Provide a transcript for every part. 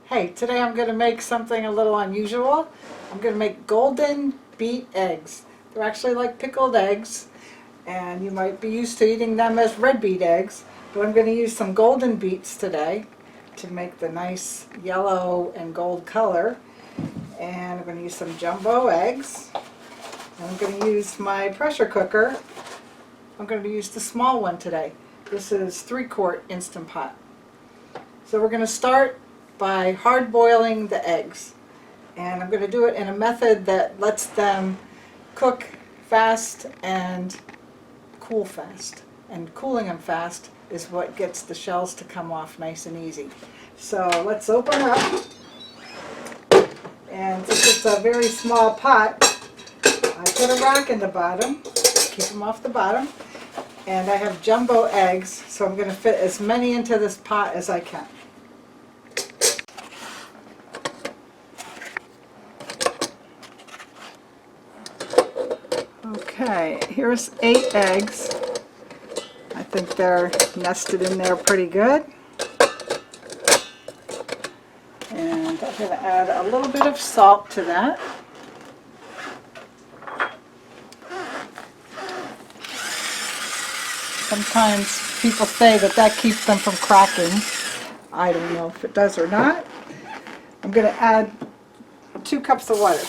Hey, today I'm going to make something a little unusual. I'm going to make golden beet eggs. They're actually like pickled eggs, and you might be used to eating them as red beet eggs, but I'm going to use some golden beets today to make the nice yellow and gold color. And I'm going to use some jumbo eggs. And I'm going to use my pressure cooker. I'm going to use the small one today. This is 3-quart Instant Pot. So we're going to start by hard boiling the eggs, and I'm going to do it in a method that lets them cook fast and cool fast, and cooling them fast is what gets the shells to come off nice and easy. So let's open up, and since it's a very small pot, I put a rack in the bottom, keep them off the bottom, and I have jumbo eggs, so I'm going to fit as many into this pot as I can. Okay, here's 8 eggs. I think they're nested in there pretty good. And I'm going to add a little bit of salt to that. Sometimes people say that keeps them from cracking. I don't know if it does or not. I'm going to add 2 cups of water.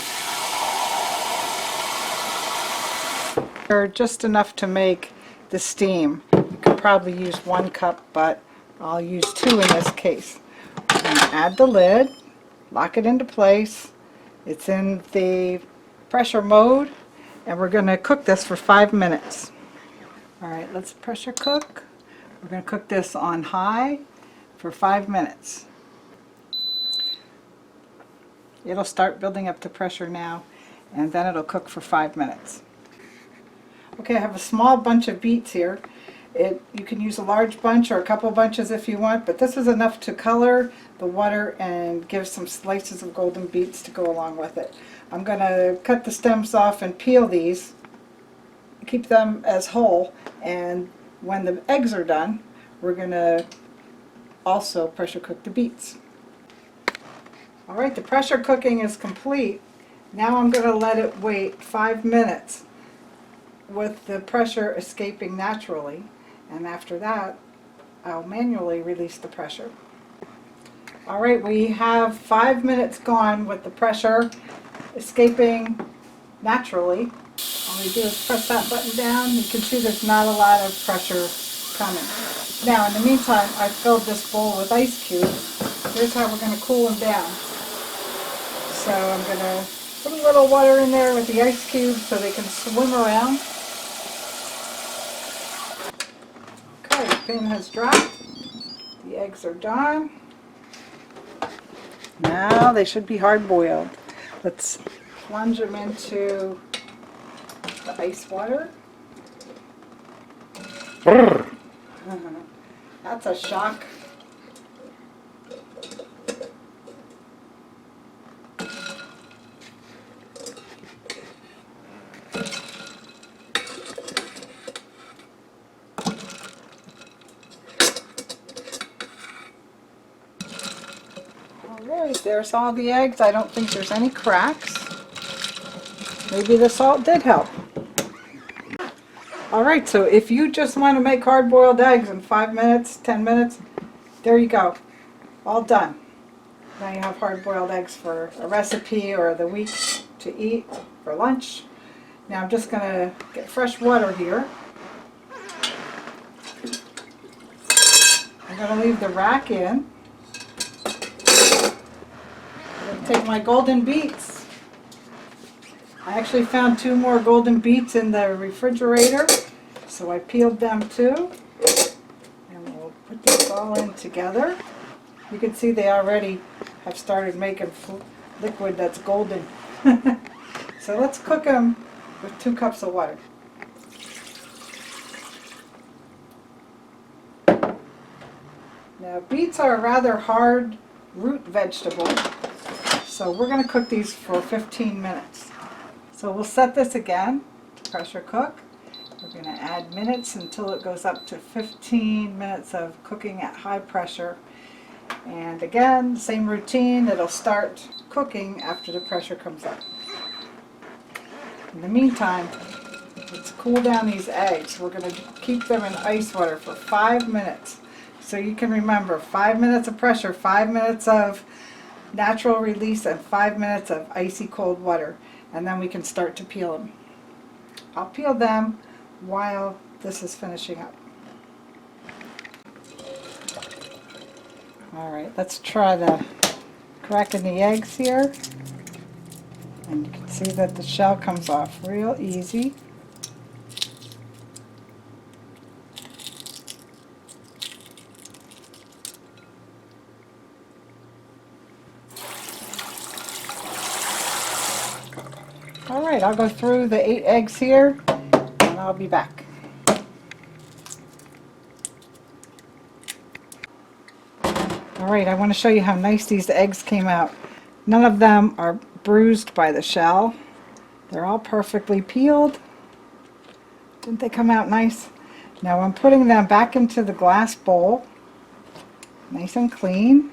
Just enough to make the steam. You could probably use 1 cup, but I'll use 2 in this case. I'm going to add the lid, lock it into place. It's in the pressure mode, and we're going to cook this for 5 minutes. Alright, let's pressure cook. We're going to cook this on high for 5 minutes. It'll start building up to pressure now, and then it'll cook for 5 minutes. Okay, I have a small bunch of beets here. You can use a large bunch or a couple bunches if you want, but this is enough to color the water and give some slices of golden beets to go along with it. I'm going to cut the stems off and peel these, keep them as whole, and when the eggs are done, we're going to also pressure cook the beets. Alright, the pressure cooking is complete. Now I'm going to let it wait 5 minutes with the pressure escaping naturally, and after that I'll manually release the pressure. Alright, we have 5 minutes gone with the pressure escaping naturally. All we do is press that button down. You can see there's not a lot of pressure coming. Now in the meantime, I've filled this bowl with ice cubes. Here's how we're going to cool them down. So I'm going to put a little water in there with the ice cubes so they can swim around. The pan has dropped. The eggs are done. Now they should be hard boiled. Let's plunge them into the ice water. That's a shock. Alright, there's all the eggs. I don't think there's any cracks. Maybe the salt did help. Alright, so if you just want to make hard-boiled eggs in 5 minutes, 10 minutes, there you go. All done. Now you have hard-boiled eggs for a recipe or the week to eat for lunch. Now I'm just going to get fresh water here. I'm going to leave the rack in. Take my golden beets. I actually found 2 more golden beets in the refrigerator, so I peeled them too. And we'll put this all in together. You can see they already have started making liquid that's golden. So let's cook them with 2 cups of water. Now beets are a rather hard root vegetable, so we're going to cook these for 15 minutes. So we'll set this again to pressure cook. We're going to add minutes until it goes up to 15 minutes of cooking at high pressure. And again, same routine, it'll start cooking after the pressure comes up. In the meantime, let's cool down these eggs. We're going to keep them in ice water for 5 minutes. So you can remember 5 minutes of pressure, 5 minutes of natural release, and 5 minutes of icy cold water. And then we can start to peel them. I'll peel them while this is finishing up. Alright, let's try the cracking the eggs here. And you can see that the shell comes off real easy. Alright, I'll go through the 8 eggs here and I'll be back. Alright, I want to show you how nice these eggs came out. None of them are bruised by the shell. They're all perfectly peeled. Didn't they come out nice? Now I'm putting them back into the glass bowl, nice and clean.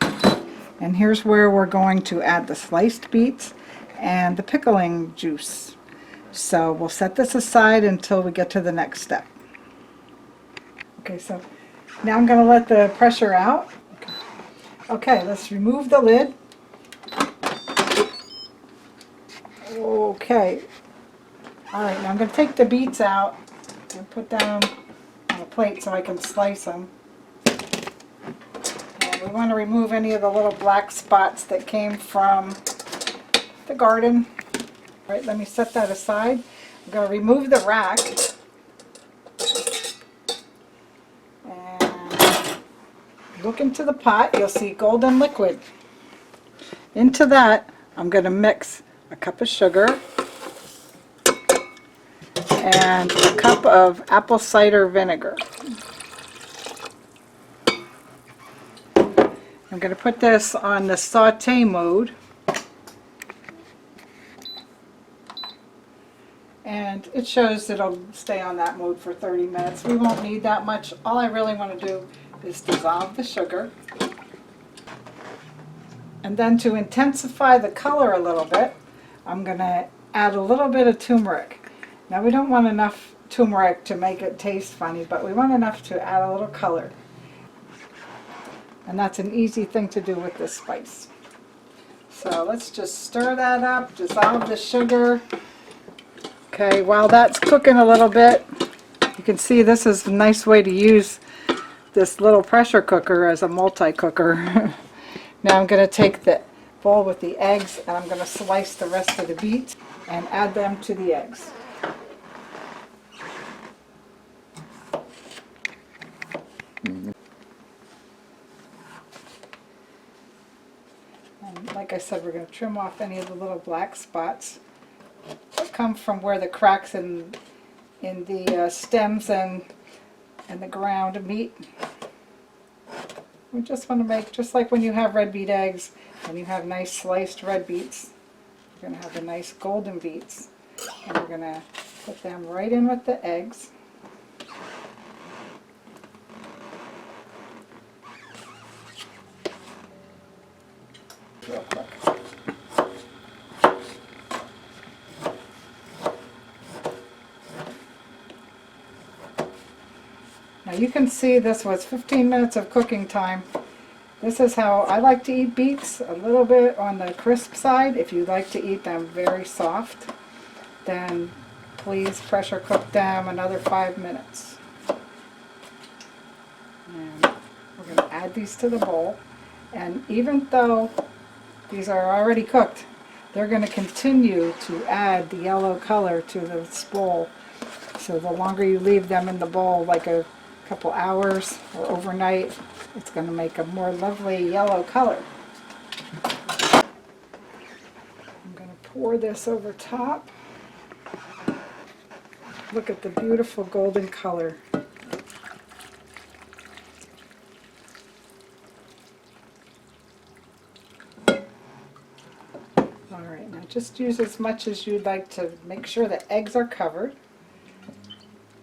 And here's where we're going to add the sliced beets and the pickling juice. So we'll set this aside until we get to the next step. Okay, so now I'm going to let the pressure out. Okay, let's remove the lid. Okay. Alright, now I'm going to take the beets out and put them on a plate so I can slice them. And we want to remove any of the little black spots that came from the garden. Alright, let me set that aside. I'm going to remove the rack. And look into the pot, you'll see golden liquid. Into that, I'm going to mix a cup of sugar and a cup of apple cider vinegar. I'm going to put this on the saute mode. And it shows that it'll stay on that mode for 30 minutes. We won't need that much. All I really want to do is dissolve the sugar. And then to intensify the color a little bit, I'm going to add a little bit of turmeric. Now we don't want enough turmeric to make it taste funny, but we want enough to add a little color. And that's an easy thing to do with this spice. So let's just stir that up, dissolve the sugar. Okay, while that's cooking a little bit, you can see this is a nice way to use this little pressure cooker as a multi-cooker. Now I'm going to take the bowl with the eggs and I'm going to slice the rest of the beets and add them to the eggs. And like I said, we're going to trim off any of the little black spots that come from where the cracks in the stems and the ground meet. We just want to make, just like when you have red beet eggs and you have nice sliced red beets, we're going to have the nice golden beets. And we're going to put them right in with the eggs. Real quick. Now you can see this was 15 minutes of cooking time. This is how I like to eat beets, a little bit on the crisp side. If you like to eat them very soft, then please pressure cook them another 5 minutes. And we're going to add these to the bowl. And even though these are already cooked, they're going to continue to add the yellow color to this bowl. So the longer you leave them in the bowl, like a couple hours or overnight, it's going to make a more lovely yellow color. I'm going to pour this over top. Look at the beautiful golden color. Alright, now just use as much as you'd like to make sure the eggs are covered.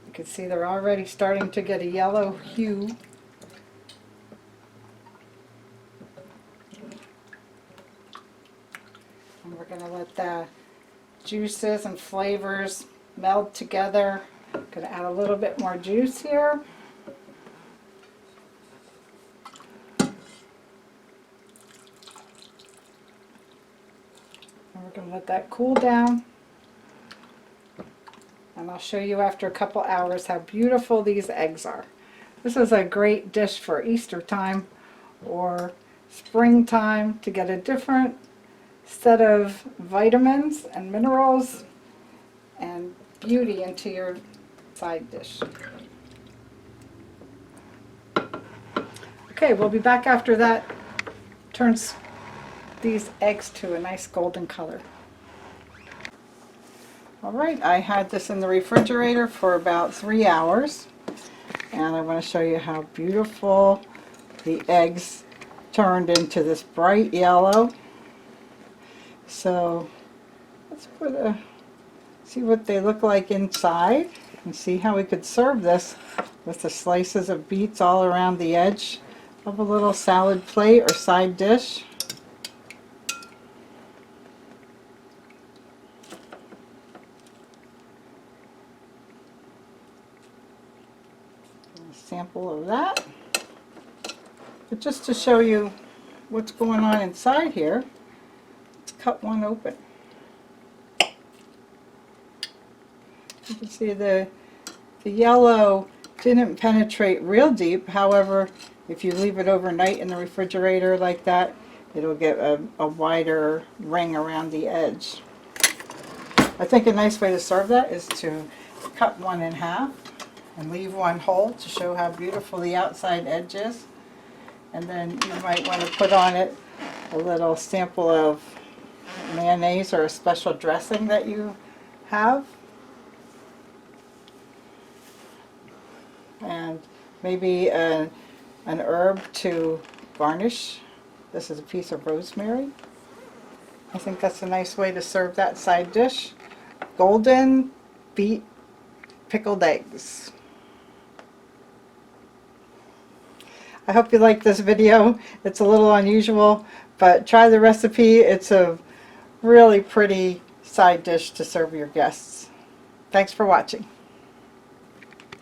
You can see they're already starting to get a yellow hue. And we're going to let the juices and flavors meld together. Going to add a little bit more juice here. And we're going to let that cool down. And I'll show you after a couple hours how beautiful these eggs are. This is a great dish for Easter time or springtime to get a different set of vitamins and minerals and beauty into your side dish. Okay, we'll be back after that turns these eggs to a nice golden color. Alright, I had this in the refrigerator for about 3 hours, and I want to show you how beautiful the eggs turned into this bright yellow. So let's see what they look like inside and see how we could serve this with the slices of beets all around the edge of a little salad plate or side dish. A sample of that. But just to show you what's going on inside here, let's cut one open. You can see the yellow didn't penetrate real deep. However, if you leave it overnight in the refrigerator like that, it'll get a wider ring around the edge. I think a nice way to serve that is to cut one in half and leave one whole to show how beautiful the outside edge is. And then you might want to put on it a little sample of mayonnaise or a special dressing that you have. And maybe an herb to garnish. This is a piece of rosemary. I think that's a nice way to serve that side dish. Golden beet pickled eggs. I hope you like this video. It's a little unusual, but try the recipe. It's a really pretty side dish to serve your guests. Thanks for watching.